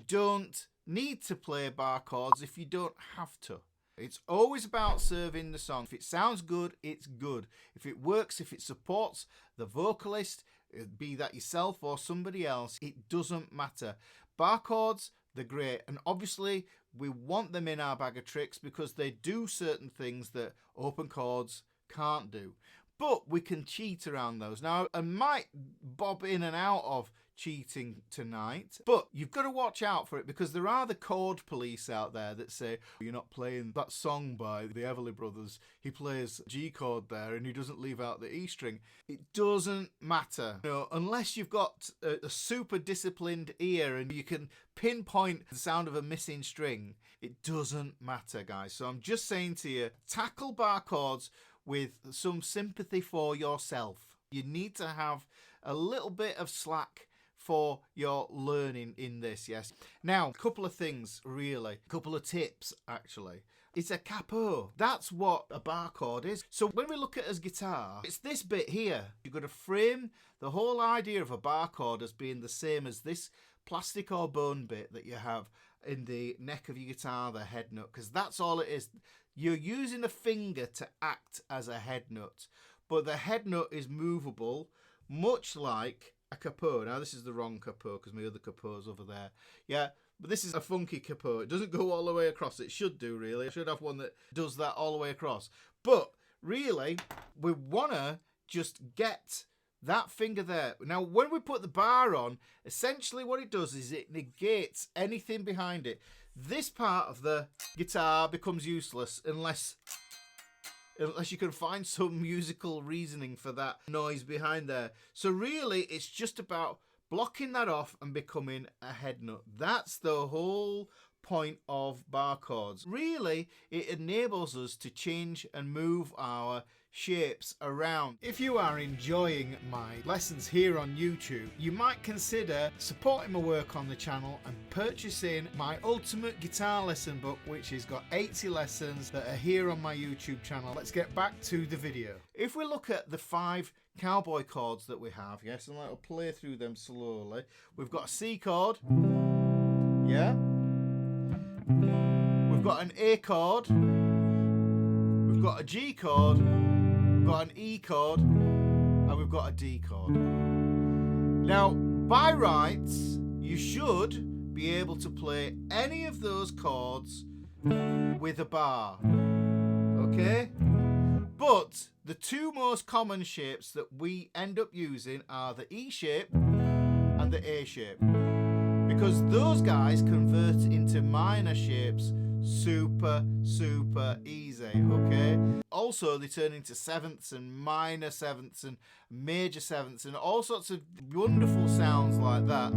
don't need to play bar chords if you don't have to. It's always about serving the song. If it sounds good, it's good. If it works, if it supports the vocalist, be that yourself or somebody else, it doesn't matter. Bar chords, they're great. And obviously, we want them in our bag of tricks because they do certain things that open chords can't do. But we can cheat around those. Now, I might bob in and out of cheating tonight, but you've got to watch out for it because there are the chord police out there that say, you're not playing that song by the Everly Brothers. He plays G chord there and he doesn't leave out the E string. It doesn't matter. You know, unless you've got a super disciplined ear and you can pinpoint the sound of a missing string, it doesn't matter, guys. So I'm just saying to you, tackle bar chords with some sympathy for yourself. You need to have a little bit of slack for your learning in this, yes. Now, a couple of things, really. A couple of tips, actually. It's a capo. That's what a bar chord is. So when we look at it as guitar, it's this bit here. You've got to frame the whole idea of a bar chord as being the same as this plastic or bone bit that you have in the neck of your guitar, the head nut, because that's all it is. You're using a finger to act as a head nut, but the head nut is movable, much like a capo. Now, this is the wrong capo because my other capo's over there. Yeah, but this is a funky capo. It doesn't go all the way across. It should do, really. I should have one that does that all the way across. But really, we want to just get that finger there. Now, when we put the bar on, essentially what it does is it negates anything behind it. This part of the guitar becomes useless unless you can find some musical reasoning for that noise behind there. So really, it's just about blocking that off and becoming a head nut. That's the whole point of bar chords. Really, it enables us to change and move our shapes around. If you are enjoying my lessons here on YouTube, you might consider supporting my work on the channel and purchasing my ultimate guitar lesson book, which has got 80 lessons that are here on my YouTube channel. Let's get back to the video. If we look at the 5 cowboy chords that we have, yes, and I'll play through them slowly. We've got a C chord, yeah. We've got an A chord, we've got a G chord, we've got an E chord, and we've got a D chord. Now, by rights, you should be able to play any of those chords with a bar, okay? But the 2 most common shapes that we end up using are the E shape and the A shape, because those guys convert into minor shapes super easy, okay? Also, they turn into 7ths and minor 7ths and major 7ths and all sorts of wonderful sounds like that.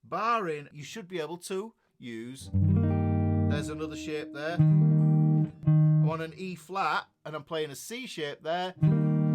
Barring, you should be able to use, there's another shape there. I'm on an E flat and I'm playing a C shape there.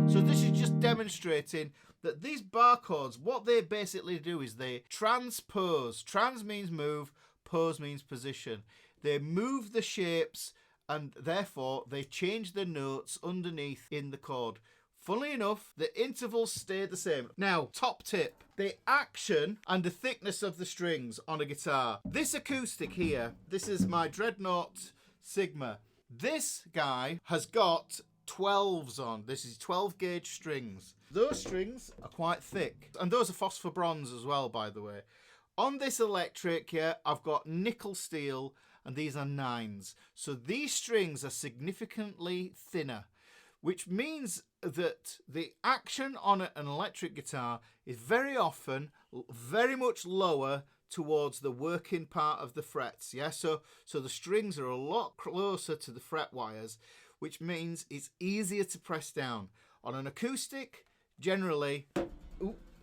So this is just demonstrating that these bar chords, what they basically do is they transpose. Trans means move, pose means position. They move the shapes and therefore they change the notes underneath in the chord. Funnily enough, the intervals stay the same. Now, top tip, the action and the thickness of the strings on a guitar. This acoustic here, this is my Dreadnought Sigma. This guy has got 12s on. This is 12 gauge strings. Those strings are quite thick. And those are phosphor bronze as well, by the way. On this electric here, I've got nickel steel and these are 9s. So these strings are significantly thinner, which means that the action on an electric guitar is very often very much lower towards the working part of the frets. Yeah, so the strings are a lot closer to the fret wires, which means it's easier to press down. On an acoustic, generally,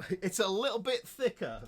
it's a little bit thicker.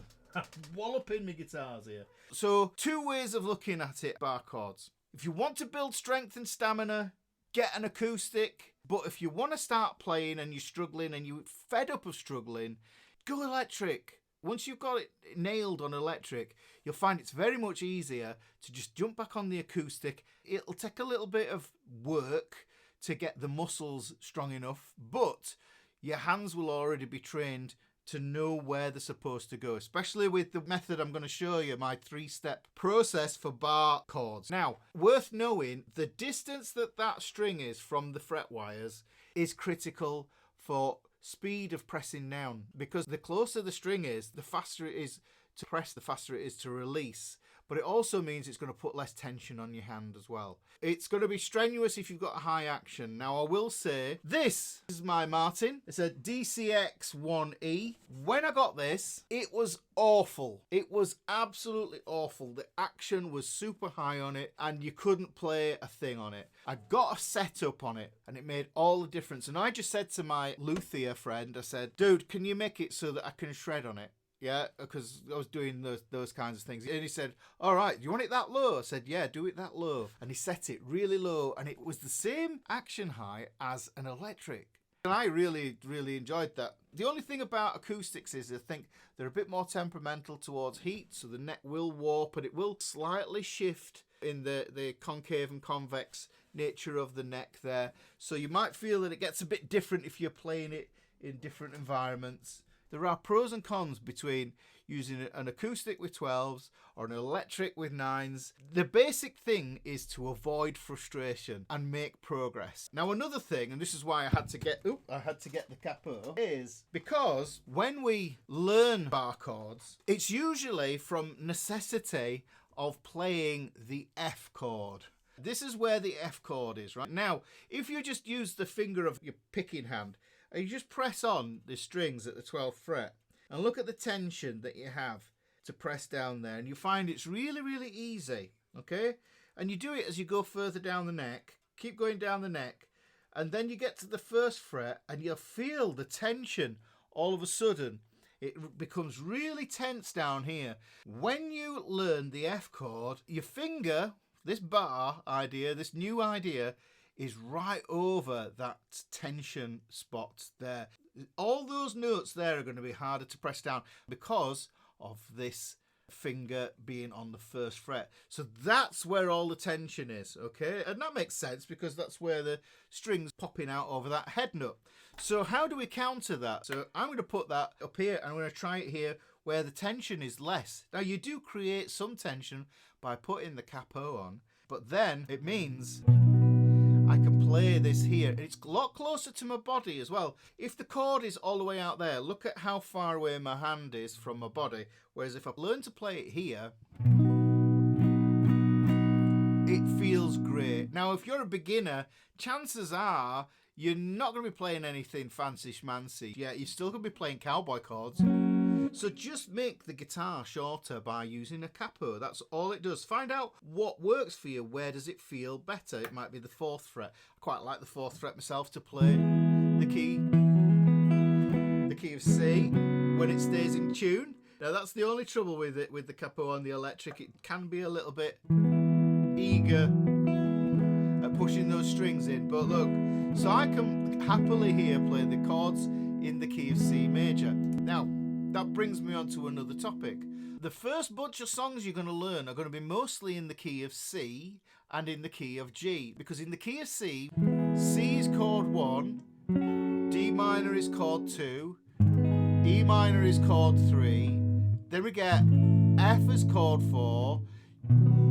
Walloping my guitars here. So 2 ways of looking at it, bar chords. If you want to build strength and stamina, get an acoustic. But if you want to start playing and you're struggling and you're fed up of struggling, go electric. Once you've got it nailed on electric, you'll find it's very much easier to just jump back on the acoustic. It'll take a little bit of work to get the muscles strong enough, but your hands will already be trained to know where they're supposed to go, especially with the method I'm going to show you, my 3-step process for bar chords. Now, worth knowing, the distance that that string is from the fret wires is critical for speed of pressing down, because the closer the string is, the faster it is to press, the faster it is to release. But it also means it's going to put less tension on your hand as well. It's going to be strenuous if you've got a high action. Now, I will say, this is my Martin. It's a DCX1E. When I got this, it was awful. It was absolutely awful. The action was super high on it, and you couldn't play a thing on it. I got a setup on it, and it made all the difference. And I just said to my luthier friend, I said, dude, can you make it so that I can shred on it? Yeah, because I was doing those kinds of things. And he said, all right, do you want it that low? I said, yeah, do it that low. And he set it really low, and it was the same action high as an electric. And I really, really enjoyed that. The only thing about acoustics is I think they're a bit more temperamental towards heat, so the neck will warp, and it will slightly shift in the concave and convex nature of the neck there. So you might feel that it gets a bit different if you're playing it in different environments. There are pros and cons between using an acoustic with 12s or an electric with 9s. The basic thing is to avoid frustration and make progress. Now, another thing, and this is why I had to get the capo, is because when we learn bar chords, it's usually from necessity of playing the F chord. This is where the F chord is, right? Now, if you just use the finger of your picking hand, and you just press on the strings at the 12th fret and look at the tension that you have to press down there, and you find it's really, really easy, okay? And you do it as you go further down the neck, keep going down the neck, and then you get to the 1st fret and you'll feel the tension all of a sudden. It becomes really tense down here. When you learn the F chord, your finger, this bar idea, this new idea, is right over that tension spot there. All those notes there are going to be harder to press down because of this finger being on the 1st fret. So that's where all the tension is, okay? And that makes sense because that's where the string's popping out over that head note. So how do we counter that? So I'm going to put that up here, and I'm going to try it here where the tension is less. Now, you do create some tension by putting the capo on, but then it means I can play this here. It's a lot closer to my body as well. If the chord is all the way out there, look at how far away my hand is from my body. Whereas if I learn to play it here, it feels great. Now, if you're a beginner, chances are you're not going to be playing anything fancy schmancy. Yeah, you're still going to be playing cowboy chords. So just make the guitar shorter by using a capo. That's all it does. Find out what works for you. Where does it feel better? It might be the 4th fret. I quite like the 4th fret myself to play the key of C when it stays in tune. Now that's the only trouble with it, with the capo on the electric. It can be a little bit eager at pushing those strings in. But look, so I can happily here play the chords in the key of C major. Now, that brings me on to another topic. The first bunch of songs you're going to learn are going to be mostly in the key of C and in the key of G. Because in the key of C, C is chord 1, D minor is chord 2, E minor is chord 3, then we get F as chord 4,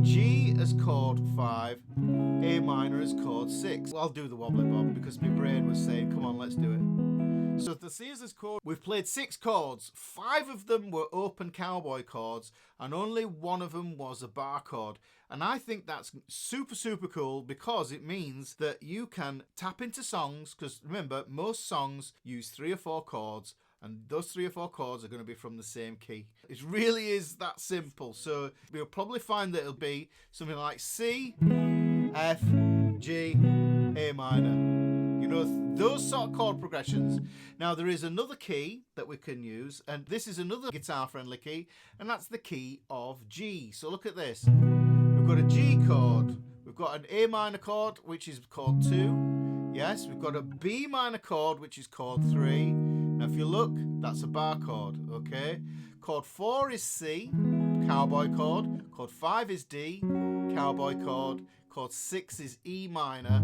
G as chord 5, A minor as chord 6. Well, I'll do the wobbly bob because my brain was saying, come on, let's do it. So the C is chord, we've played 6 chords. 5 of them were open cowboy chords, and only 1 of them was a bar chord. And I think that's super, super cool because it means that you can tap into songs, because remember, most songs use 3 or 4 chords, and those 3 or 4 chords are going to be from the same key. It really is that simple. So you'll probably find that it'll be something like C, F, G, A minor. You know, those sort of chord progressions. Now, there is another key that we can use, and this is another guitar-friendly key, and that's the key of G. So look at this. We've got a G chord. We've got an A minor chord, which is chord 2. Yes, we've got a B minor chord, which is chord 3. Now, if you look, that's a bar chord, okay? Chord 4 is C, cowboy chord. Chord 5 is D, cowboy chord. Chord 6 is E minor.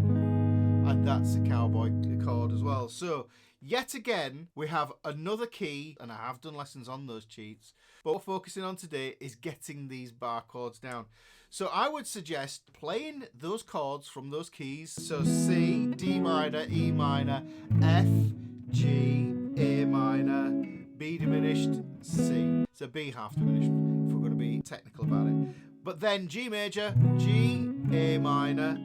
and that's a cowboy chord as well. So yet again, we have another key, and I have done lessons on those cheats, but what we're focusing on today is getting these bar chords down. So I would suggest playing those chords from those keys. So C, D minor, E minor, F, G, A minor, B diminished, C. So B half diminished, if we're going to be technical about it. But then G major, G, A minor,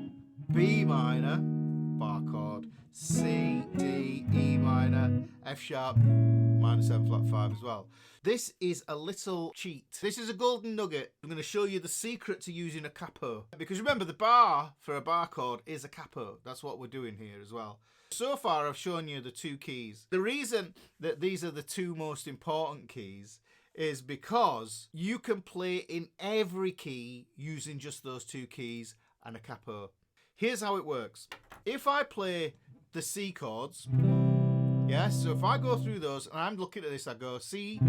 B minor, bar chord, C, D, E minor, F sharp, minor 7 flat 5 as well. This is a little cheat. This is a golden nugget. I'm going to show you the secret to using a capo. Because remember, the bar for a bar chord is a capo. That's what we're doing here as well. So far, I've shown you the two keys. The reason that these are the two most important keys is because you can play in every key using just those two keys and a capo. Here's how it works. If I play the C chords, yes, so if I go through those and I'm looking at this, I go C,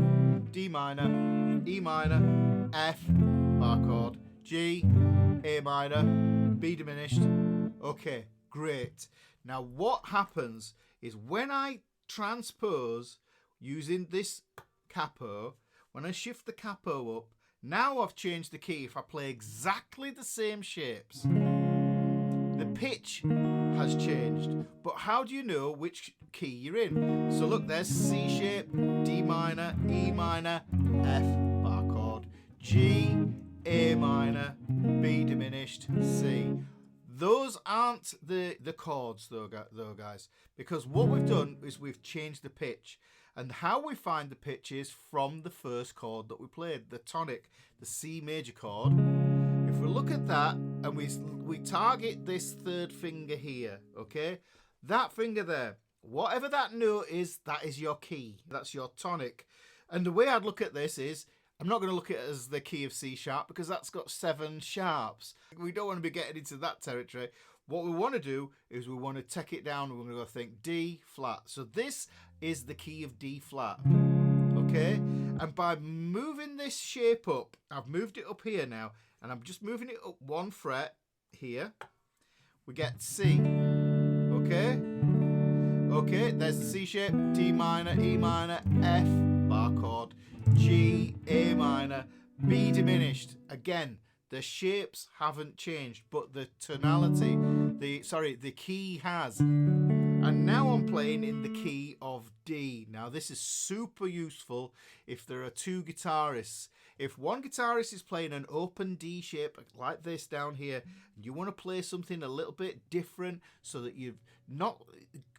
D minor, E minor, F, bar chord, G, A minor, B diminished. Okay, great. Now what happens is when I transpose using this capo, when I shift the capo up, now I've changed the key. If I play exactly the same shapes, the pitch has changed. But how do you know which key you're in? So look, there's C shape, D minor, E minor, F, bar chord, G, A minor, B diminished, C. Those aren't the chords though, guys, because what we've done is we've changed the pitch. And how we find the pitch is from the first chord that we played, the tonic, the C major chord. If we look at that and we target this third finger here, okay? That finger there, whatever that note is, that is your key. That's your tonic. And the way I'd look at this is, I'm not going to look at it as the key of C sharp because that's got 7 sharps. We don't want to be getting into that territory. What we want to do is we want to take it down. We're going to go think D flat. So this is the key of D flat. Okay? And by moving this shape up, I've moved it up here now, and I'm just moving it up 1 fret here. We get C. Okay? Okay, there's the C shape, D minor, E minor, F, bar chord, G, A minor, B diminished. Again, the shapes haven't changed, but the tonality, the key has. And now I'm playing in the key of D. Now this is super useful if there are 2 guitarists. If one guitarist is playing an open D shape like this down here, and you want to play something a little bit different so that you're not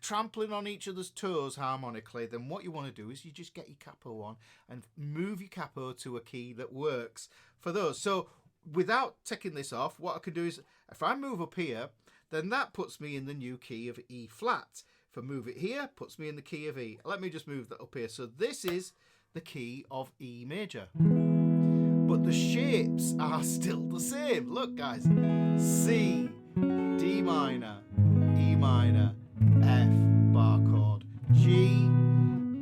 trampling on each other's toes harmonically, then what you want to do is you just get your capo on and move your capo to a key that works for those. So without taking this off, what I can do is if I move up here, then that puts me in the new key of E flat. If I move it here, puts me in the key of E. Let me just move that up here. So this is the key of E major. But the shapes are still the same. Look, guys. C, D minor, E minor, F, bar chord, G,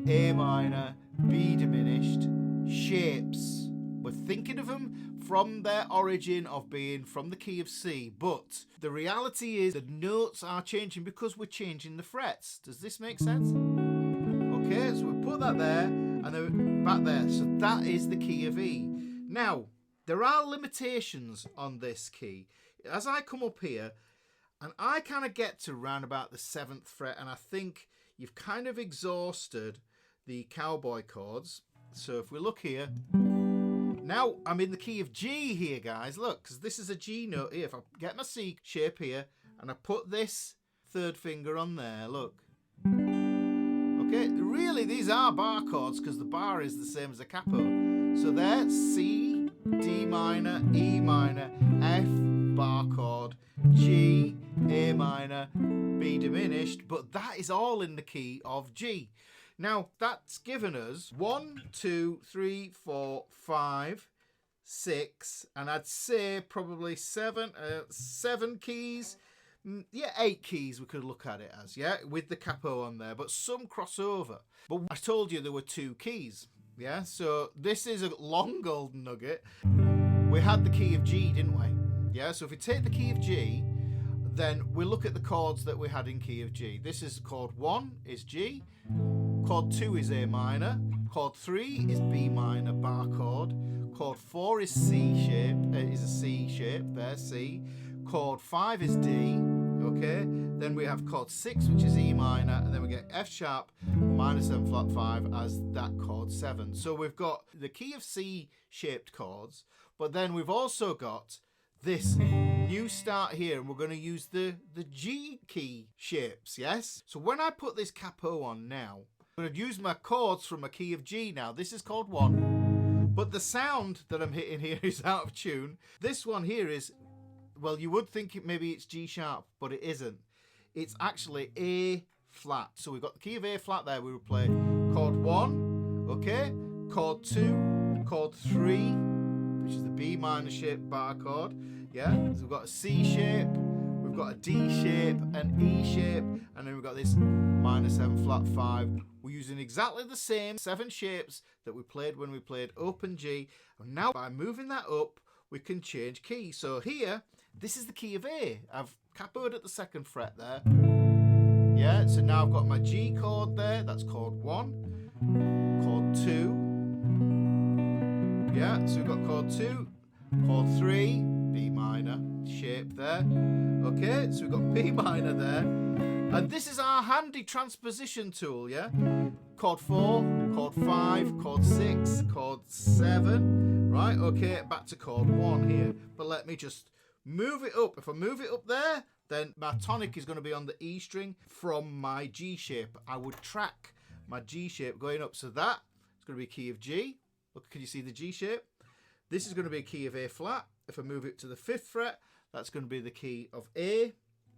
A minor, B diminished. Shapes. We're thinking of them from their origin of being from the key of C, but the reality is the notes are changing because we're changing the frets. Does this make sense? Okay, so we put that there and then back there. So that is the key of E. Now, there are limitations on this key. As I come up here, and I kind of get to round about the 7th fret, and I think you've kind of exhausted the cowboy chords. So if we look here, now I'm in the key of G here, guys. Look, because this is a G note here. If I get my C shape here, and I put this 3rd finger on there, look. Okay, really, these are bar chords because the bar is the same as the capo. So there, C, D minor, E minor, F, bar chord, G, A minor, B diminished, but that is all in the key of G. Now, that's given us 1, 2, 3, 4, 5, 6, and I'd say probably 7 keys. Yeah, 8 keys we could look at it as, yeah, with the capo on there, but some crossover. But I told you there were 2 keys, yeah, so this is a long golden nugget. We had the key of G, didn't we? Yeah, so if we take the key of G, then we look at the chords that we had in key of G. This is chord 1 is G, chord 2 is A minor, chord 3 is B minor bar chord, chord 4 is C shape, is a C shape there, C, chord 5 is D, okay, then we have chord 6 which is E minor, and then we get F sharp minor 7 flat 5 as that chord 7. So we've got the key of C shaped chords, but then we've also got this new start here, and we're going to use the G key shapes, yes? So when I put this capo on now, I'm going to use my chords from a key of G now. This is chord 1, but the sound that I'm hitting here is out of tune. This one here is, well, you would think maybe it's G sharp, but it isn't. It's actually A flat. So we've got the key of A flat there. We will play chord 1, okay? Chord 2, chord 3, which is the B minor shape bar chord. Yeah, so we've got a C shape, we've got a D shape, an E shape, and then we've got this minor 7 flat 5. We're using exactly the same 7 shapes that we played when we played open G. And now by moving that up, we can change key. So here, this is the key of A. I've capoed at the 2nd fret there. Yeah, so now I've got my G chord there. That's chord 1, chord 2. Yeah, so we've got chord 2, chord 3, B minor shape there. Okay, so we've got B minor there. And this is our handy transposition tool, yeah? Chord 4, chord 5, chord 6, chord 7. Right, okay, back to chord 1 here. But let me just move it up. If I move it up there, then my tonic is going to be on the E string from my G shape. I would track my G shape going up. So that is going to be key of G. Look, can you see the G shape? This is going to be a key of A flat. If I move it to the 5th fret, that's going to be the key of A.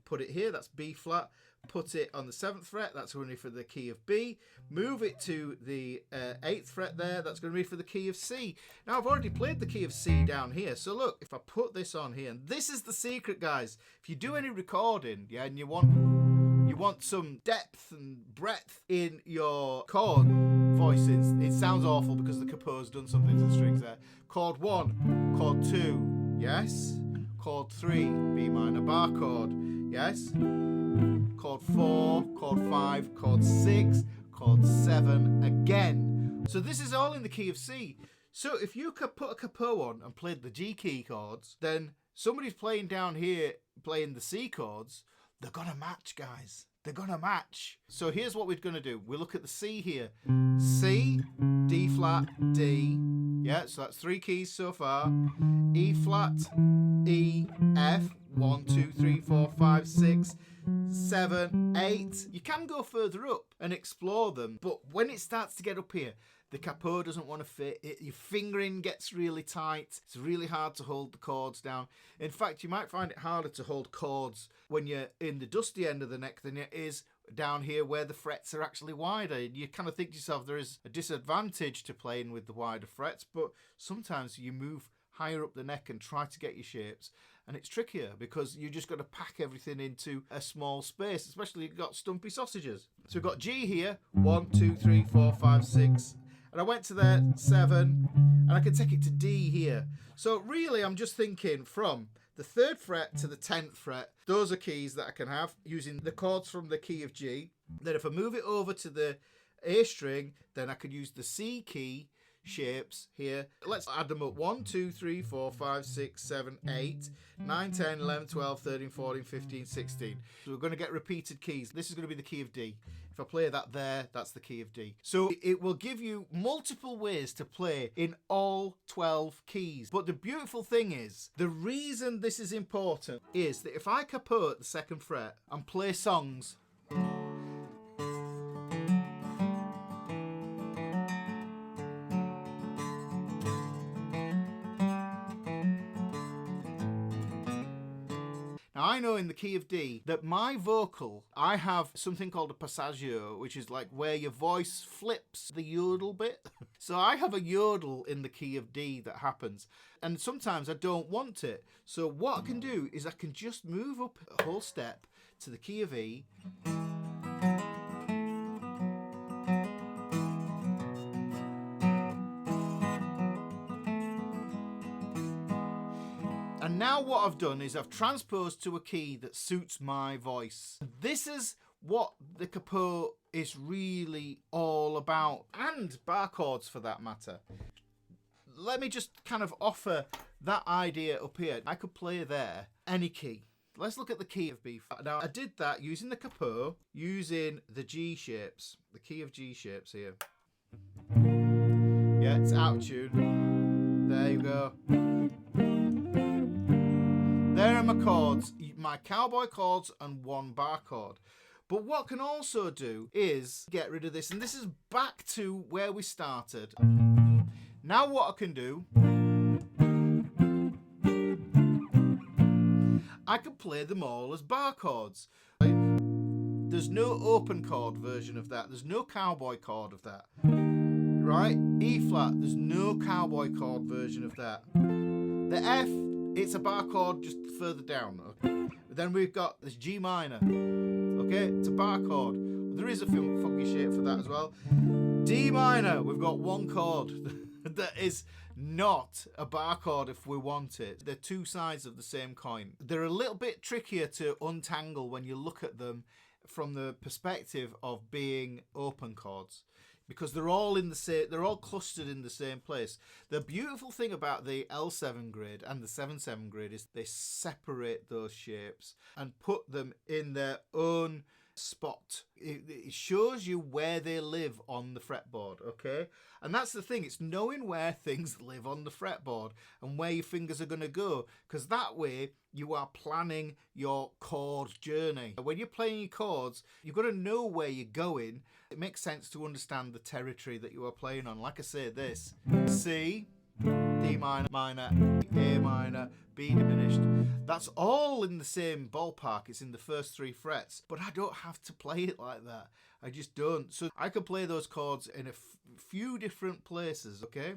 Put it here, that's B flat. Put it on the 7th fret, that's going to be for the key of B. Move it to the 8th fret there, that's going to be for the key of C. Now I've already played the key of C down here. So look, if I put this on here, and this is the secret, guys. If you do any recording, yeah, and you want some depth and breadth in your chord voices, it sounds awful because the capo's done something to the strings there. Chord 1, chord 2, yes. Chord 3, B minor bar chord, yes. Chord 4, chord 5, chord 6, chord 7 again. So this is all in the key of C. So if you could put a capo on and played the G key chords, then somebody's playing down here, playing the C chords, they're gonna match, guys. They're gonna match. So here's what we're gonna do. We look at the C here. C, D flat, D. Yeah, so that's 3 keys so far. E flat, E, F. 1, 2, 3, 4, 5, 6, 7, 8. You can go further up and explore them, but when it starts to get up here, the capo doesn't want to fit. Your fingering gets really tight. It's really hard to hold the chords down. In fact, you might find it harder to hold chords when you're in the dusty end of the neck than it is down here where the frets are actually wider. You kind of think to yourself there is a disadvantage to playing with the wider frets, but sometimes you move higher up the neck and try to get your shapes, and it's trickier because you just got to pack everything into a small space, especially if you've got stumpy sausages. So we've got G here, 1, 2, 3, 4, 5, 6, and I went to there 7, and I can take it to D here. So really I'm just thinking from the 3rd fret to the 10th fret, those are keys that I can have using the chords from the key of G. Then if I move it over to the A string, then I could use the C key shapes here. Let's add them up. 1, 2, 3, 4, 5, 6, 7, 8, 9, 10, 11, 12, 13, 14, 15, 16. So we're going to get repeated keys. This is going to be the key of D. If I play that there, that's the key of D. So it will give you multiple ways to play in all 12 keys. But the beautiful thing is, the reason this is important is that if I capo at the 2nd fret and play songs, now I know in the key of D that my vocal, I have something called a passaggio, which is like where your voice flips the yodel bit. So I have a yodel in the key of D that happens, and sometimes I don't want it. So what I can do is I can just move up a whole step to the key of E, And now what I've done is I've transposed to a key that suits my voice. This is what the capo is really all about, and bar chords for that matter. Let me just kind of offer that idea up here. I could play there any key. Let's look at the key of B flat. Now I did that using the capo, using the G shapes, the key of G shapes here. Yeah, it's out of tune. There you go. There are my chords, my cowboy chords and one bar chord. But what I can also do is get rid of this, and this is back to where we started. Now what I can do, I can play them all as bar chords. There's no open chord version of that. There's no cowboy chord of that. Right? E flat, there's no cowboy chord version of that. The F, it's a bar chord just further down. Okay? Then we've got this G minor. Okay, it's a bar chord. There is a funky shape for that as well. D minor, we've got one chord that is not a bar chord if we want it. They're two sides of the same coin. They're a little bit trickier to untangle when you look at them from the perspective of being open chords, because they're all in the same, they're all clustered in the same place. The beautiful thing about the L7 grid and the 7/7 grid is they separate those shapes and put them in their own spot. It shows you where they live on the fretboard, okay? And that's the thing, it's knowing where things live on the fretboard and where your fingers are going to go, because that way you are planning your chord journey. When you're playing your chords, you've got to know where you're going. It makes sense to understand the territory that you are playing on. Like I say, this C, D minor, minor, A minor, B diminished. That's all in the same ballpark. It's in the first three frets, but I don't have to play it like that. I just don't. So I can play those chords in a few different places, okay?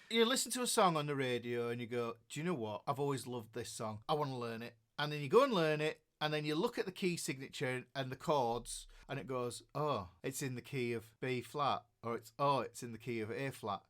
You listen to a song on the radio and you go, do you know what? I've always loved this song. I want to learn it. And then you go and learn it, and then you look at the key signature and the chords, and it goes, oh, it's in the key of B flat, or it's in the key of A flat.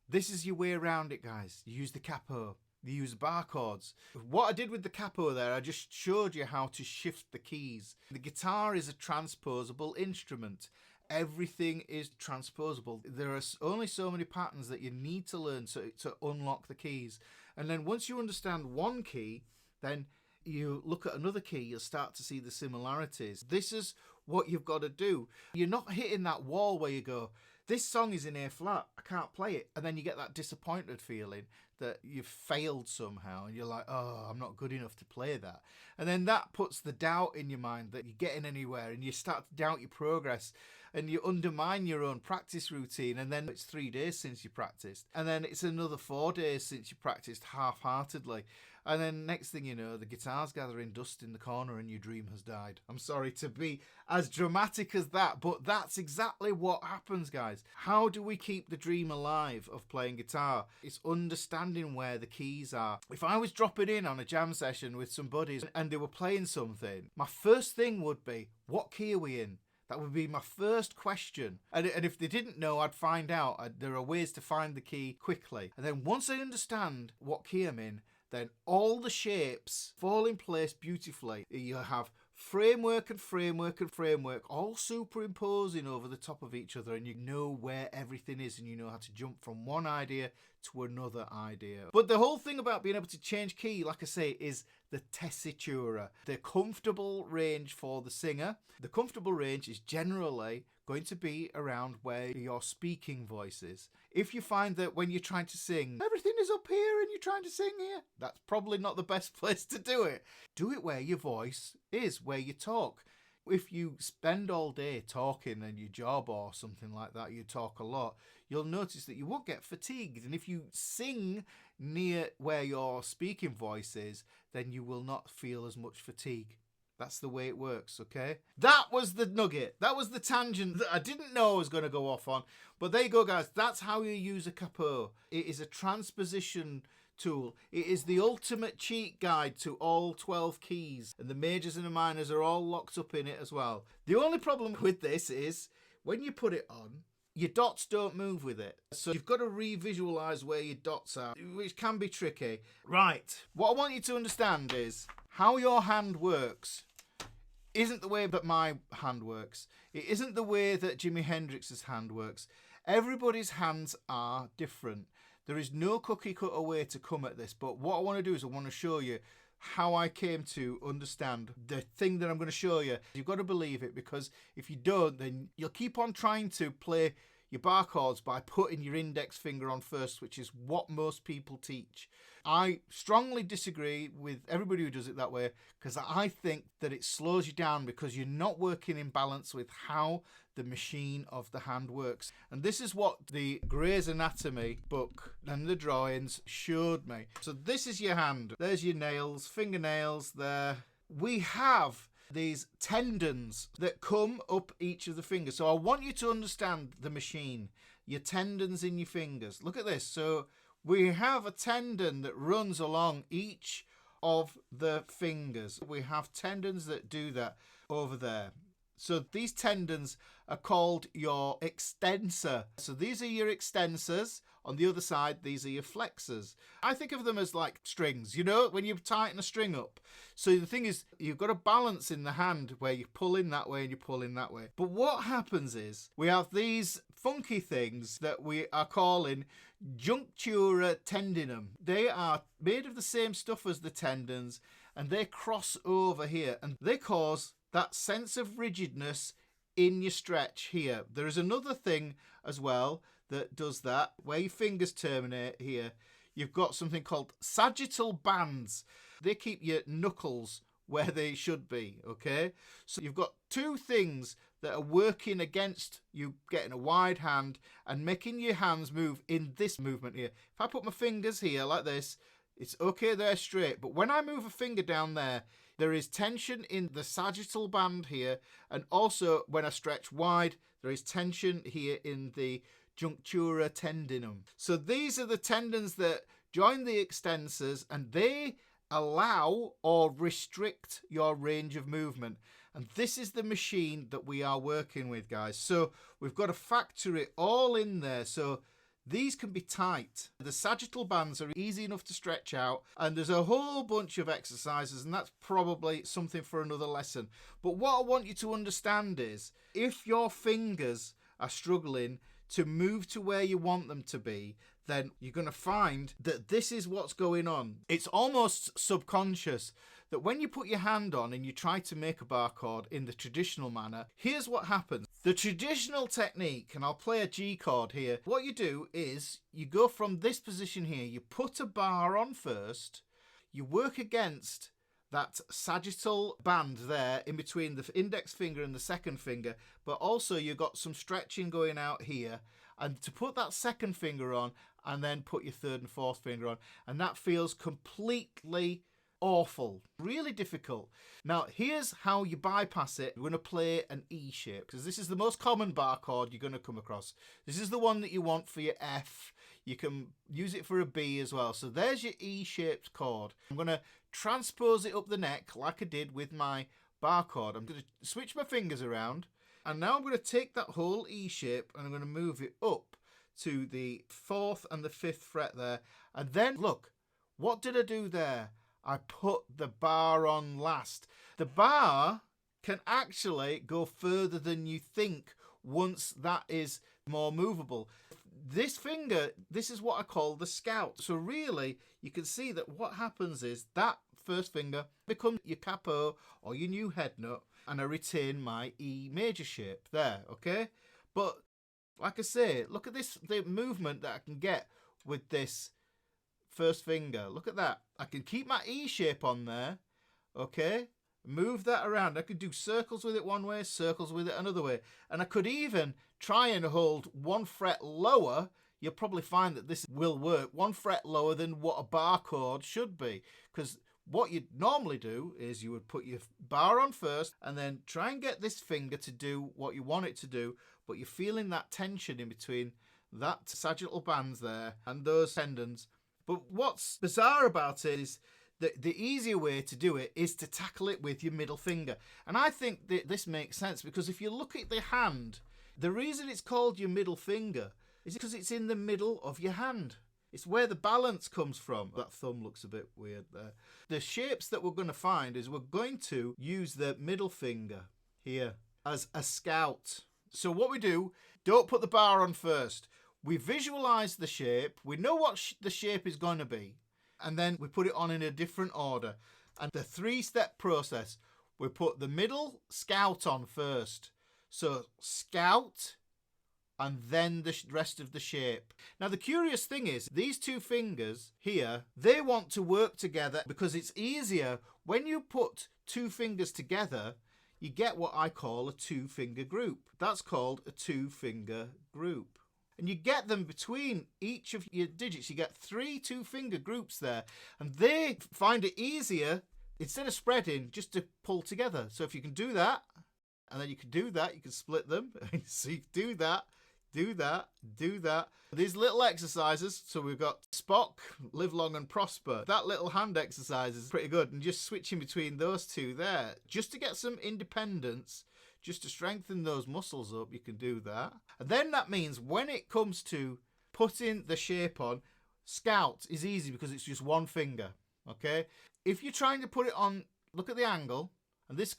This is your way around it, guys. You use the capo. You use bar chords. What I did with the capo there, I just showed you how to shift the keys. The guitar is a transposable instrument. Everything is transposable. There are only so many patterns that you need to learn to unlock the keys. And then once you understand one key, then you look at another key, you'll start to see the similarities. This is what you've got to do. You're not hitting that wall where you go, this song is in A flat, I can't play it. And then you get that disappointed feeling that you've failed somehow. And you're like, oh, I'm not good enough to play that. And then that puts the doubt in your mind that you're getting anywhere, and you start to doubt your progress, and you undermine your own practice routine. And then it's 3 days since you practiced. And then it's another 4 days since you practiced half-heartedly. And then next thing you know, the guitar's gathering dust in the corner and your dream has died. I'm sorry to be as dramatic as that, but that's exactly what happens, guys. How do we keep the dream alive of playing guitar? It's understanding where the keys are. If I was dropping in on a jam session with some buddies and they were playing something, my first thing would be, what key are we in? That would be my first question. And if they didn't know, I'd find out. There are ways to find the key quickly. And then once I understand what key I'm in, then all the shapes fall in place beautifully. You have framework and framework and framework all superimposing over the top of each other, and you know where everything is, and you know how to jump from one idea to another idea. But the whole thing about being able to change key, like I say, is the tessitura, the comfortable range for the singer. The comfortable range is generally going to be around where your speaking voice is. If you find that when you're trying to sing, everything is up here and you're trying to sing here, that's probably not the best place to do it. Do it where your voice is, where you talk. If you spend all day talking in your job or something like that, you talk a lot, you'll notice that you won't get fatigued. And if you sing near where your speaking voice is, then you will not feel as much fatigue. That's the way it works, okay? That was the nugget. That was the tangent that I didn't know I was going to go off on. But there you go, guys. That's how you use a capo. It is a transposition tool. It is the ultimate cheat guide to all 12 keys. And the majors and the minors are all locked up in it as well. The only problem with this is when you put it on, your dots don't move with it. So you've got to re-visualise where your dots are, which can be tricky. Right, what I want you to understand is how your hand works isn't the way that my hand works. It isn't the way that Jimi Hendrix's hand works. Everybody's hands are different. There is no cookie cutter way to come at this, but what I want to do is I want to show you how I came to understand the thing that I'm going to show you. You've got to believe it, because if you don't, then you'll keep on trying to play your bar chords by putting your index finger on first, which is what most people teach. I strongly disagree with everybody who does it that way, because I think that it slows you down because you're not working in balance with how the machine of the hand works. And this is what the Gray's Anatomy book and the drawings showed me. So this is your hand. There's your nails, fingernails there. We have these tendons that come up each of the fingers. So I want you to understand the machine, your tendons in your fingers. Look at this. So we have a tendon that runs along each of the fingers. We have tendons that do that over there. So these tendons are called your extensor. So these are your extensors. On the other side, these are your flexors. I think of them as like strings, you know, when you tighten a string up. So the thing is, you've got a balance in the hand where you pull in that way and you pull in that way. But what happens is we have these funky things that we are calling junctura tendinum. They are made of the same stuff as the tendons, and they cross over here and they cause that sense of rigidness in your stretch here. There is another thing as well that does that, where your fingers terminate here. You've got something called sagittal bands. They keep your knuckles where they should be, okay? So you've got two things that are working against you getting a wide hand and making your hands move in this movement here. If I put my fingers here like this, it's okay, they're straight. But when I move a finger down there, there is tension in the sagittal band here. And also when I stretch wide, there is tension here in the junctura tendinum. So these are the tendons that join the extensors, and they allow or restrict your range of movement. And this is the machine that we are working with, guys. So we've got to factor it all in there. So these can be tight. The sagittal bands are easy enough to stretch out, and there's a whole bunch of exercises, and that's probably something for another lesson. But what I want you to understand is, if your fingers are struggling to move to where you want them to be, then you're going to find that this is what's going on. It's almost subconscious that when you put your hand on and you try to make a bar chord in the traditional manner, here's what happens. The traditional technique, and I'll play a G chord here, what you do is you go from this position here, you put a bar on first, you work against that sagittal band there in between the index finger and the second finger, but also you've got some stretching going out here, and to put that second finger on and then put your third and fourth finger on, and that feels completely awful, really difficult. Now here's how you bypass it. We're going to play an E shape, because this is the most common bar chord you're going to come across. This is the one that you want for your F. You can use it for a B as well. So there's your E-shaped chord. I'm going to transpose it up the neck like I did with my bar chord. I'm going to switch my fingers around, and now I'm going to take that whole E shape and I'm going to move it up to the 4th and the 5th fret there. And then look, what did I do there? I put the bar on last. The bar can actually go further than you think once that is more movable. This finger, this is what I call the scout. So really, you can see that what happens is that first finger becomes your capo or your new head nut, and I retain my E major shape there, okay? But like I say, look at this, the movement that I can get with this first finger. Look at that. I can keep my E shape on there, okay? Move that around. I could do circles with it one way, circles with it another way. And I could even try and hold 1 fret lower. You'll probably find that this will work. 1 fret lower than what a bar chord should be. Because what you'd normally do is you would put your bar on first and then try and get this finger to do what you want it to do. But you're feeling that tension in between that sagittal bands there and those tendons. But what's bizarre about it is that the easier way to do it is to tackle it with your middle finger. And I think that this makes sense, because if you look at the hand, The reason it's called your middle finger is because it's in the middle of your hand. It's where the balance comes from. That thumb looks a bit weird there. The shapes that we're going to find is we're going to use the middle finger here as a scout. So what we do, don't put the bar on first. We visualise the shape. We know what the shape is going to be. And then we put it on in a different order. And the 3-step process, we put the middle scout on first. So scout, and then the rest of the shape. Now the curious thing is, these 2 fingers here, they want to work together because it's easier when you put 2 fingers together, you get what I call a 2-finger group. That's called a 2-finger group. And you get them between each of your digits. You get 3 2-finger groups there. And they find it easier, instead of spreading, just to pull together. So if you can do that, and then you can do that, you can split them. So you do that, do that, do that. These little exercises, so we've got Spock, live long and prosper. That little hand exercise is pretty good. And just switching between those 2 there, just to get some independence, just to strengthen those muscles up, you can do that. And then that means when it comes to putting the shape on, scout is easy because it's just 1 finger, okay? If you're trying to put it on, look at the angle, and this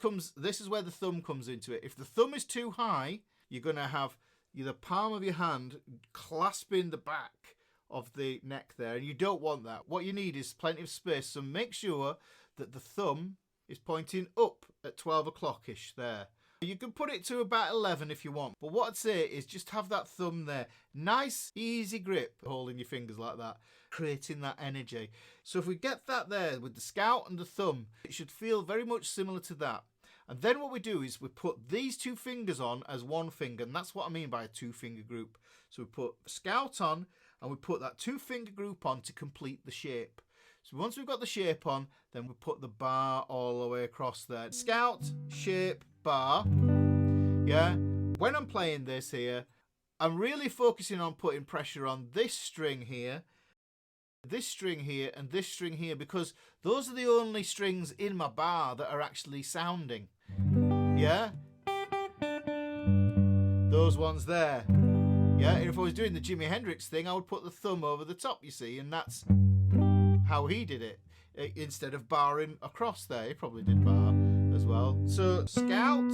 is where the thumb comes into it. If the thumb is too high, you're going to have the palm of your hand clasping the back of the neck there, and you don't want that. What you need is plenty of space, so make sure that the thumb is pointing up at 12 o'clock-ish there. You can put it to about 11 if you want, but what I'd say is just have that thumb there. Nice, easy grip, holding your fingers like that, creating that energy. So if we get that there with the scout and the thumb, it should feel very much similar to that. And then what we do is we put these 2 fingers on as 1 finger, and that's what I mean by a 2-finger group. So we put scout on, and we put that 2-finger group on to complete the shape. So once we've got the shape on, then we put the bar all the way across there. Scout, shape, bar. Yeah. When I'm playing this here, I'm really focusing on putting pressure on this string here, this string here, and this string here, because those are the only strings in my bar that are actually sounding. Yeah. Those ones there. Yeah. And if I was doing the Jimi Hendrix thing, I would put the thumb over the top, you see, and that's how he did it. Instead of barring across there, he probably did bar as well. So scout,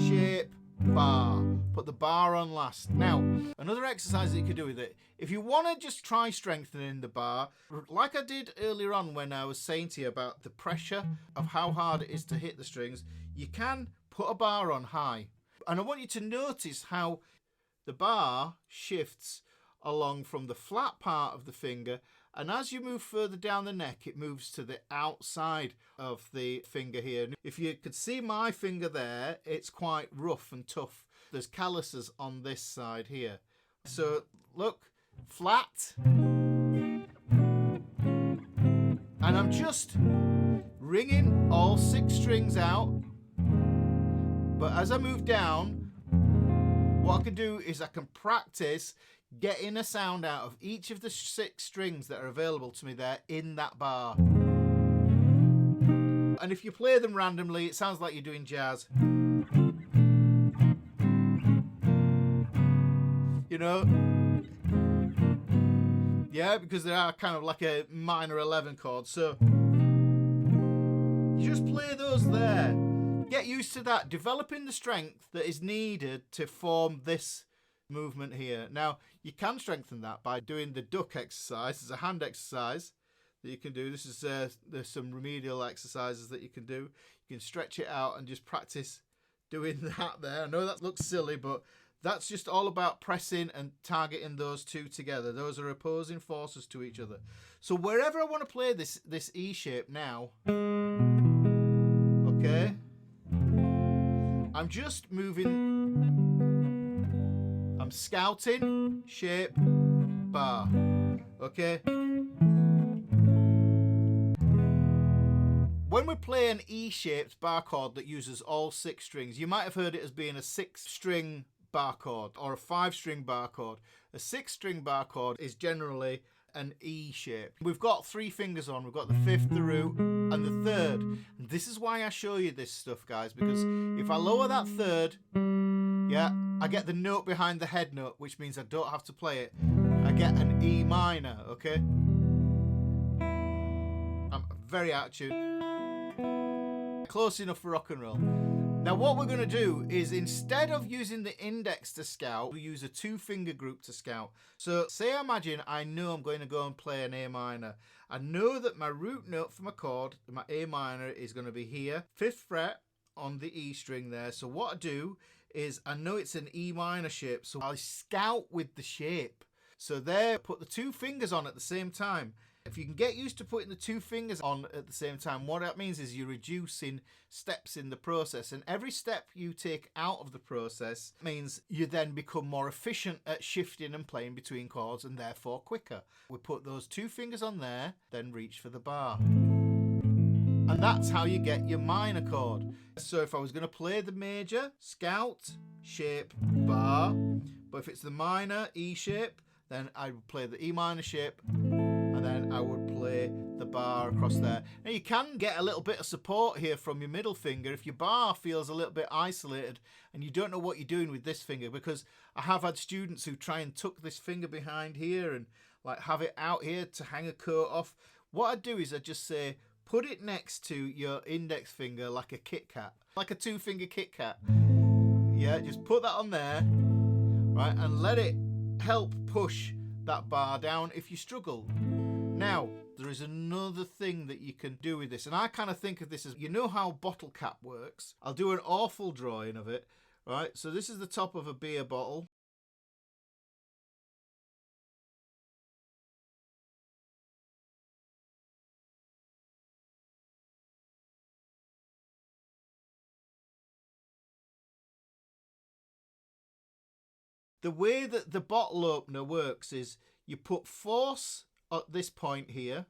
shape, bar. Put the bar on last. Now, another exercise that you could do with it, if you want to just try strengthening the bar, like I did earlier on when I was saying to you about the pressure of how hard it is to hit the strings, you can put a bar on high. And I want you to notice how the bar shifts along from the flat part of the finger, and as you move further down the neck, it moves to the outside of the finger here. If you could see my finger there, it's quite rough and tough. There's calluses on this side here. So look, flat. And I'm just ringing all 6 strings out. But as I move down, what I can do is I can practice getting a sound out of each of the 6 strings that are available to me there in that bar. And if you play them randomly, it sounds like you're doing jazz. You know? Yeah, because they are kind of like a minor 11 chord. So you just play those there. Get used to that. Developing the strength that is needed to form this movement here. Now, you can strengthen that by doing the duck exercise. It's a hand exercise that you can do. This is there's some remedial exercises that you can do. You can stretch it out and just practice doing that there. I know that looks silly, but that's just all about pressing and targeting those 2 together. Those are opposing forces to each other. So wherever I want to play this E shape now, okay, I'm just moving. I'm scouting, shape, bar. Okay? When we play an E-shaped bar chord that uses all 6 strings, you might have heard it as being a 6-string bar chord or a 5-string bar chord. A 6-string bar chord is generally an E shape. We've got 3 fingers on. We've got the 5th, the root, and the 3rd. And this is why I show you this stuff, guys, because if I lower that 3rd, yeah, I get the note behind the head note, which means I don't have to play it. I get an E minor, okay? I'm very out of tune. Close enough for rock and roll. Now what we're going to do is, instead of using the index to scout, we use a 2-finger group to scout. So say I imagine I know I'm going to go and play an A minor. I know that my root note for my chord, my A minor, is going to be here, 5th fret on the E string there. So what I do is, I know it's an E minor shape, so I scout with the shape. So there, put the 2 fingers on at the same time. If you can get used to putting the 2 fingers on at the same time, what that means is you're reducing steps in the process. And every step you take out of the process means you then become more efficient at shifting and playing between chords, and therefore quicker. We put those 2 fingers on there, then reach for the bar. And that's how you get your minor chord. So if I was going to play the major, scout, shape, bar. But if it's the minor, E shape, then I would play the E minor shape, and then I would play the bar across there. Now you can get a little bit of support here from your middle finger if your bar feels a little bit isolated and you don't know what you're doing with this finger, because I have had students who try and tuck this finger behind here and like have it out here to hang a coat off. What I do is I just say, put it next to your index finger like a Kit Kat, like a 2-finger Kit Kat. Yeah, just put that on there, right, and let it help push that bar down if you struggle. Now, there is another thing that you can do with this, and I kind of think of this as, you know how bottle cap works? I'll do an awful drawing of it, right? So this is the top of a beer bottle. The way that the bottle opener works is you put force at this point here,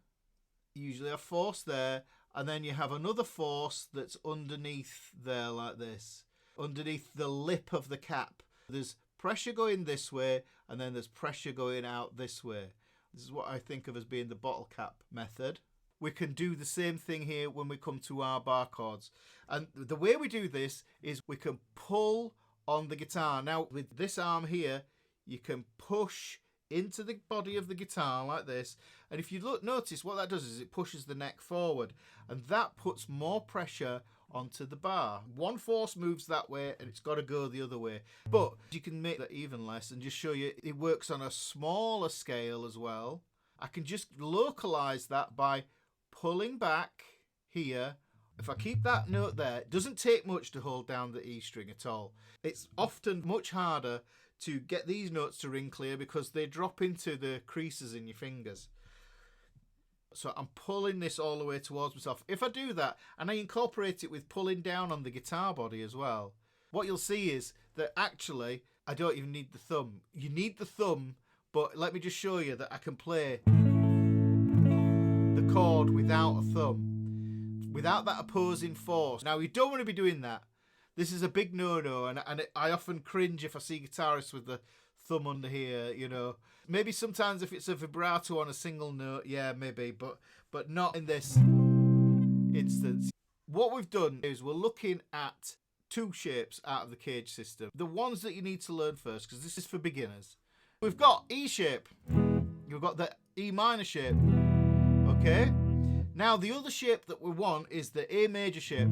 usually a force there, and then you have another force that's underneath there like this, underneath the lip of the cap. There's pressure going this way, and then there's pressure going out this way. This is what I think of as being the bottle cap method. We can do the same thing here when we come to our bar chords. And the way we do this is we can pull on the guitar. Now with this arm here, you can push into the body of the guitar like this, and if you look, notice what that does is it pushes the neck forward, and that puts more pressure onto the bar. One force moves that way and it's got to go the other way, but you can make that even less and just show you it works on a smaller scale as well. I can just localize that by pulling back here. If I keep that note there, it doesn't take much to hold down the E string at all. It's often much harder to get these notes to ring clear because they drop into the creases in your fingers. So I'm pulling this all the way towards myself. If I do that and I incorporate it with pulling down on the guitar body as well, what you'll see is that actually I don't even need the thumb. You need the thumb, but let me just show you that I can play the chord without a thumb, without that opposing force. Now you don't want to be doing that. This is a big no-no, and I often cringe if I see guitarists with the thumb under here, you know. Maybe sometimes if it's a vibrato on a single note, yeah, maybe, but not in this instance. What we've done is we're looking at 2 shapes out of the cage system. The ones that you need to learn first, because this is for beginners. We've got E shape. We've got the E minor shape. Okay? Now, the other shape that we want is the A major shape.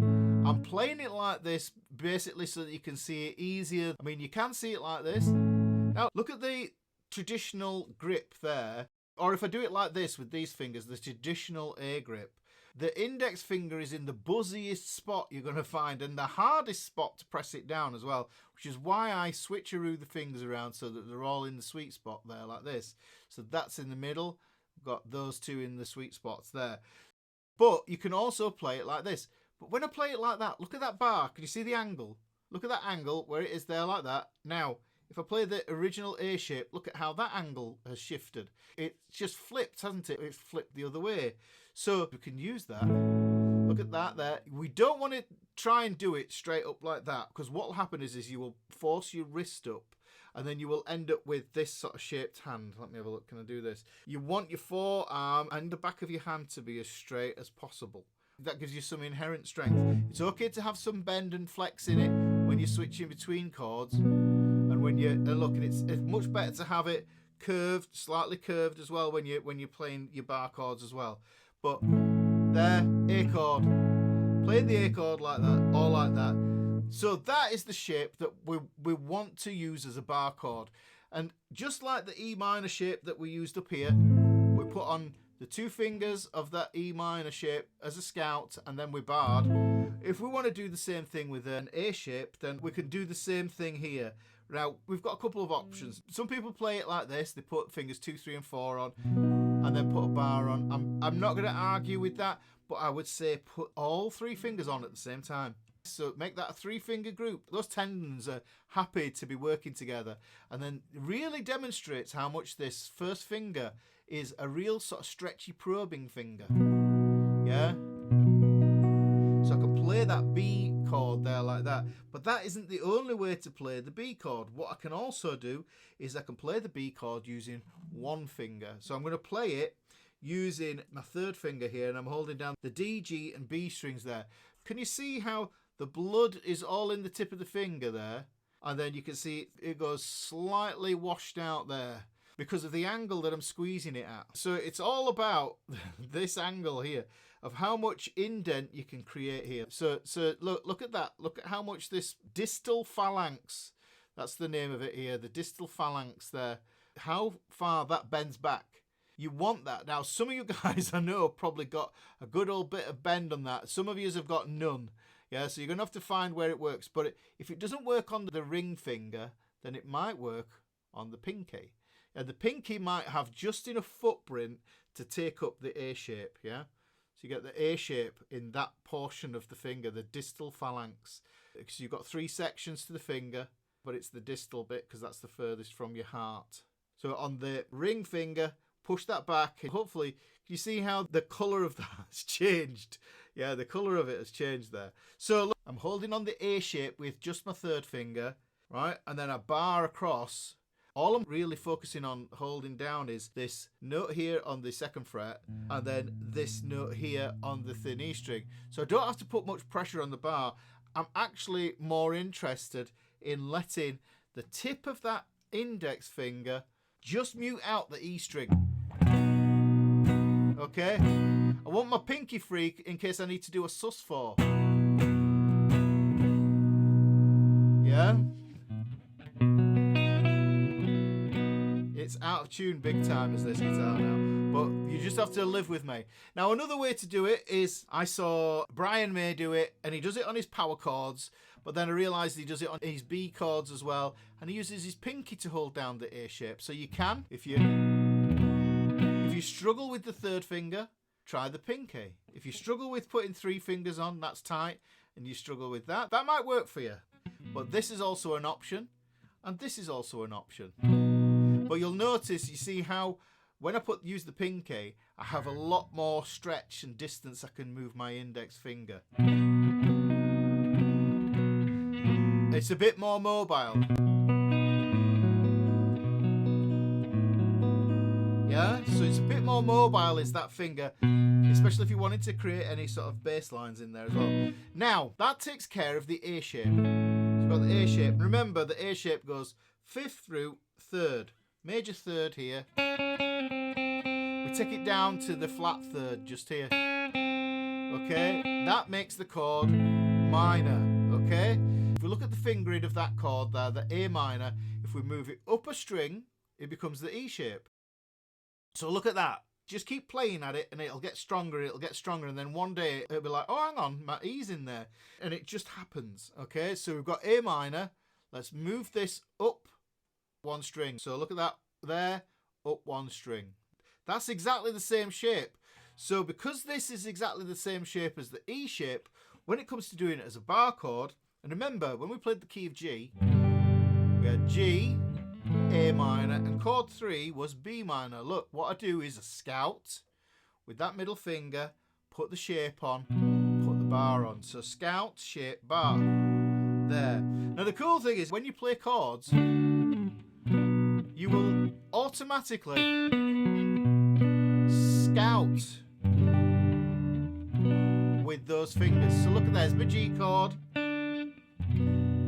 I'm playing it like this basically so that you can see it easier. I mean, you can see it like this. Now, look at the traditional grip there. Or if I do it like this with these fingers, the traditional A grip. The index finger is in the buzziest spot you're going to find, and the hardest spot to press it down as well, which is why I switcheroo the fingers around so that they're all in the sweet spot there like this. So that's in the middle. We've got those 2 in the sweet spots there. But you can also play it like this. But when I play it like that, look at that bar. Can you see the angle? Look at that angle where it is there like that. Now, if I play the original A shape, look at how that angle has shifted. It's just flipped, hasn't it? It's flipped the other way. So we can use that. Look at that there. We don't want to try and do it straight up like that, because what will happen is you will force your wrist up, and then you will end up with this sort of shaped hand. Let me have a look. Can I do this? You want your forearm and the back of your hand to be as straight as possible. That gives you some inherent strength. It's okay to have some bend and flex in it when you're switching between chords. And And when you look, and it's much better to have it curved, slightly curved as well when you're playing your bar chords as well. But there, A chord, playing the A chord like that, or like that. So that is the shape that we want to use as a bar chord. And just like the E minor shape that we used up here, we put on the 2 fingers of that E minor shape as a scout, and then we barred. If we want to do the same thing with an A shape, then we can do the same thing here. Now, we've got a couple of options. Some people play it like this. They put fingers 2, 3, and 4 on, and then put a bar on. I'm not going to argue with that, but I would say put all 3 fingers on at the same time. So make that a 3-finger group. Those tendons are happy to be working together, and then really demonstrates how much this first finger is a real sort of stretchy probing finger. Yeah? So I can play that B chord there like that. But that isn't the only way to play the B chord. What I can also do is I can play the B chord using 1 finger. So I'm going to play it using my 3rd finger here, and I'm holding down the D, G, and B strings there. Can you see how the blood is all in the tip of the finger there? And then you can see it goes slightly washed out there because of the angle that I'm squeezing it at. So it's all about this angle here of how much indent you can create here. So look at that. Look at how much this distal phalanx, that's the name of it here, the distal phalanx there, how far that bends back. You want that. Now, some of you guys I know probably got a good old bit of bend on that. Some of you have got none. Yeah, so you're going to have to find where it works. But if it doesn't work on the ring finger, then it might work on the pinky. And the pinky might have just enough footprint to take up the A shape, yeah? So you get the A shape in that portion of the finger, the distal phalanx. Because you've got 3 sections to the finger, but it's the distal bit because that's the furthest from your heart. So on the ring finger, push that back, and hopefully you see how the colour of that has changed. Yeah, the colour of it has changed there. So look, I'm holding on the A shape with just my 3rd finger, right? And then I bar across. All I'm really focusing on holding down is this note here on the 2nd fret, and then this note here on the thin E string. So I don't have to put much pressure on the bar. I'm actually more interested in letting the tip of that index finger just mute out the E string. Okay? I want my pinky free in case I need to do a sus4. Yeah? It's out of tune big time as this guitar now, but you just have to live with me. Now, another way to do it is, I saw Brian May do it, and he does it on his power chords, but then I realised he does it on his B chords as well, and he uses his pinky to hold down the A shape. So you can, if you struggle with the 3rd finger, try the pinky. If you struggle with putting 3 fingers on, that's tight, and you struggle with that, that might work for you. But this is also an option, and this is also an option. But you'll notice, you see how when I use the pinky, I have a lot more stretch and distance I can move my index finger. It's a bit more mobile. Yeah, so it's a bit more mobile is that finger, especially if you wanted to create any sort of bass lines in there as well. Now, that takes care of the A shape. So we've got the A shape. Remember, the A shape goes 5th through 3rd. Major 3rd here. We take it down to the flat 3rd just here. Okay, that makes the chord minor. Okay, if we look at the fingering of that chord there, the A minor, if we move it up a string, it becomes the E shape. So look at that. Just keep playing at it and it'll get stronger, and then one day it'll be like, oh, hang on, my E's in there. And it just happens. Okay, so we've got A minor. Let's move this up 1 string. So look at that there, up 1 string. That's exactly the same shape. So because this is exactly the same shape as the E shape, when it comes to doing it as a bar chord, and remember when we played the key of G, we had G, A minor, and chord 3 was B minor. Look, what I do is a scout with that middle finger, put the shape on, put the bar on. So scout, shape, bar. There. Now the cool thing is when you play chords, you will automatically scout with those fingers. So look at there's my G chord.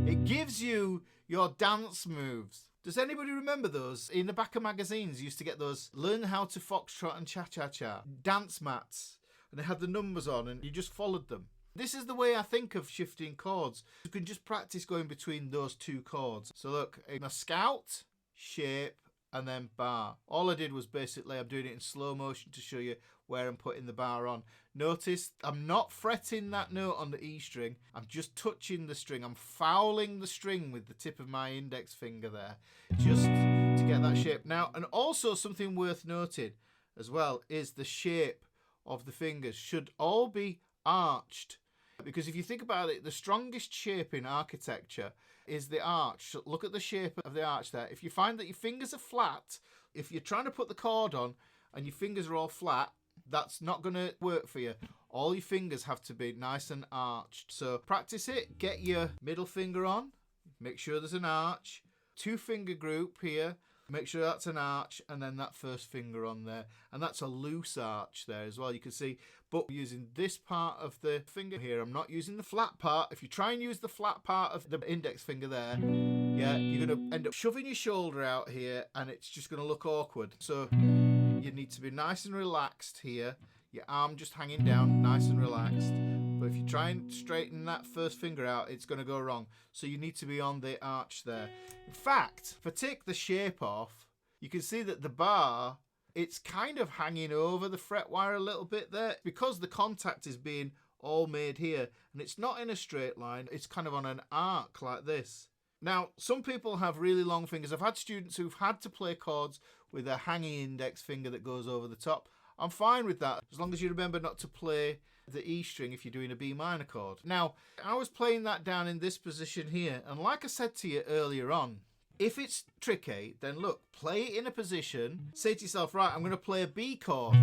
It gives you your dance moves. Does anybody remember those? In the back of magazines, you used to get those learn how to foxtrot and cha-cha-cha dance mats, and they had the numbers on and you just followed them. This is the way I think of shifting chords. You can just practice going between those two chords. So look, in a scout, shape, and then bar. All I did was basically, I'm doing it in slow motion to show you where I'm putting the bar on. Notice I'm not fretting that note on the E string. I'm just touching the string. I'm fouling the string with the tip of my index finger there, just to get that shape. Now, and also something worth noting as well is the shape of the fingers should all be arched. Because if you think about it, the strongest shape in architecture is the arch. So look at the shape of the arch there. If you find that your fingers are flat, if you're trying to put the chord on and your fingers are all flat, that's not going to work for you. All your fingers have to be nice and arched. So practice it. Get your middle finger on. Make sure there's an arch. 2-finger group here. Make sure that's an arch, and then that first finger on there. And that's a loose arch there as well. You can see, but using this part of the finger here, I'm not using the flat part. If you try and use the flat part of the index finger there, yeah, you're going to end up shoving your shoulder out here, and it's just going to look awkward. So you need to be nice and relaxed here. Your arm just hanging down, nice and relaxed. But if you try and straighten that first finger out, it's going to go wrong. So you need to be on the arch there. In fact, if I take the shape off, you can see that the bar, it's kind of hanging over the fret wire a little bit there. Because the contact is being all made here, and it's not in a straight line, it's kind of on an arc like this. Now, some people have really long fingers. I've had students who've had to play chords with a hanging index finger that goes over the top. I'm fine with that, as long as you remember not to play the E string if you're doing a B minor chord. Now, I was playing that down in this position here, and like I said to you earlier on, if it's tricky, then look, play it in a position, say to yourself, right, I'm going to play a B chord.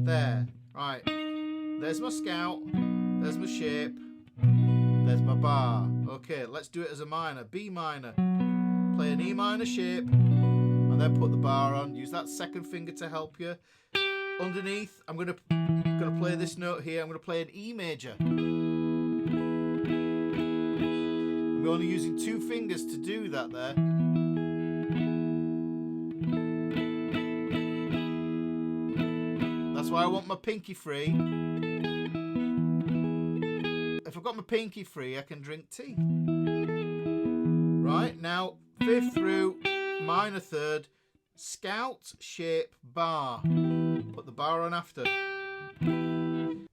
There, right, there's my scout, there's my shape, there's my bar. Okay, let's do it as a minor, B minor. Play an E minor shape, and then put the bar on. Use that second finger to help you. Underneath, I'm going to play this note here. I'm going to play an E major. I'm only using 2 fingers to do that there. That's why I want my pinky free. If I've got my pinky free, I can drink tea. Right, now, 5th through, minor 3rd, scout, shape, bar. Put the bar on after.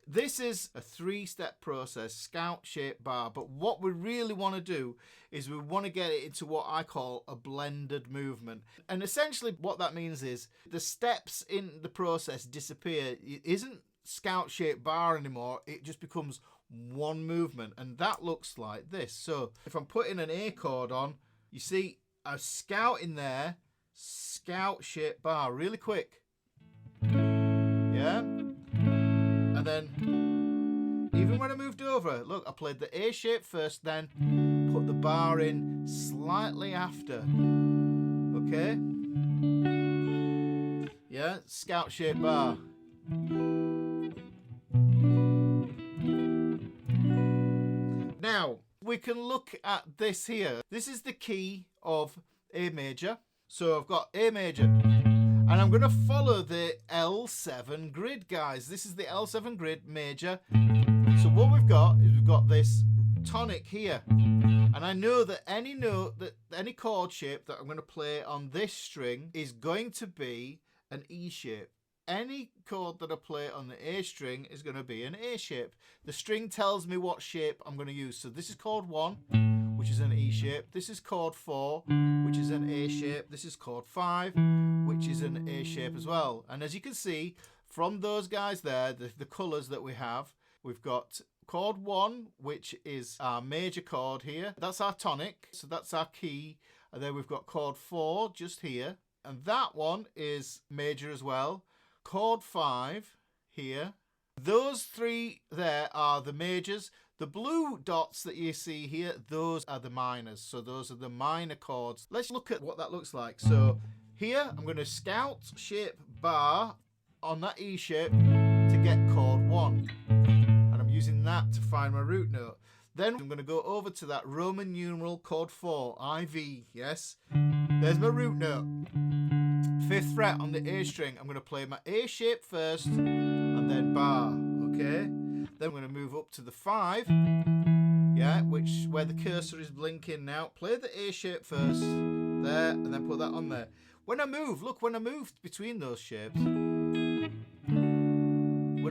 This is a 3-step process, scout, shape, bar. But what we really want to do is we want to get it into what I call a blended movement. And essentially what that means is the steps in the process disappear. It isn't scout, shape, bar anymore. It just becomes one movement. And that looks like this. So if I'm putting an A chord on, you see a scout in there, scout, shape, bar, really quick. Yeah? And then, even when I moved over, look, I played the A shape first, then put the bar in slightly after. Okay? Yeah, scout, shape, bar. Now, we can look at this here. This is the key of A major. So I've got A major. And I'm going to follow the L7 grid, guys. This is the L7 grid major. So what we've got is we've got this tonic here. And I know that any note, that any chord shape that I'm going to play on this string is going to be an E shape. Any chord that I play on the A string is going to be an A shape. The string tells me what shape I'm going to use. So this is chord 1, which is an E shape. This is chord 4, which is an A shape. This is chord 5, which is an A shape as well. And as you can see from those guys there, the colours that we have, we've got chord 1, which is our major chord here. That's our tonic, so that's our key. And then we've got chord 4 just here. And that one is major as well. Chord 5 here. Those 3 there are the majors. The blue dots that you see here, those are the minors. So those are the minor chords. Let's look at what that looks like. So here I'm going to scout, shape, bar on that E shape to get chord 1. And I'm using that to find my root note. Then I'm going to go over to that Roman numeral chord 4, IV, yes? There's my root note. 5th fret on the A string. I'm going to play my A shape first and then bar, okay? Then I'm going to move up to the 5, yeah, where the cursor is blinking now. Play the A shape first, there, and then put that on there. When I move, look, when I move between those shapes, when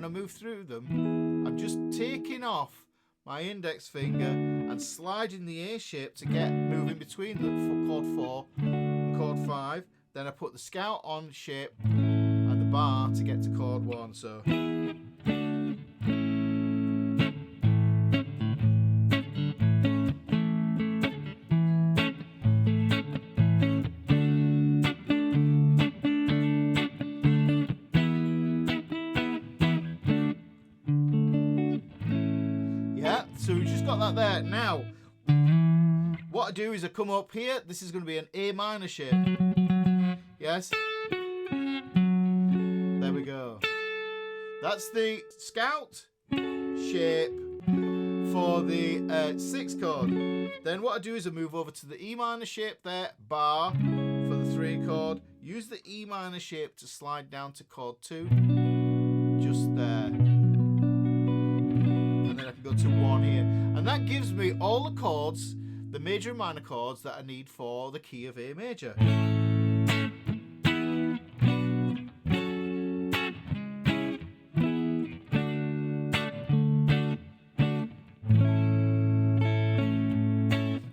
I move through them, I'm just taking off my index finger and sliding the A shape to get moving between the chord 4 and chord 5. Then I put the scout on shape and the bar to get to chord 1. So yeah, so we just got that there. Now what I do is I come up here. This is going to be an A minor shape. Yes. There we go. That's the scout shape for the 6th chord. Then what I do is I move over to the E minor shape there, bar for the 3 chord. Use the E minor shape to slide down to chord 2. Just there. And then I can go to 1 here. And that gives me all the chords, the major and minor chords that I need for the key of A major.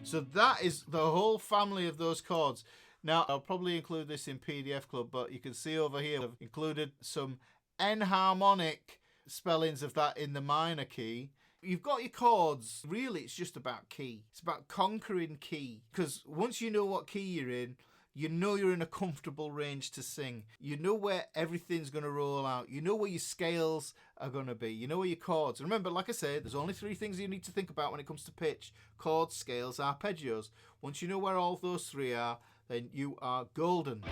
So that is the whole family of those chords. Now, I'll probably include this in PDF Club, but you can see over here I've included some enharmonic spellings of that in the minor key. You've got your chords. Really, it's just about key. It's about conquering key. Because once you know what key you're in, you know you're in a comfortable range to sing. You know where everything's going to roll out. You know where your scales are going to be. You know where your chords. And remember, like I said, there's only 3 things you need to think about when it comes to pitch. Chords, scales, arpeggios. Once you know where all those 3 are, then you are golden.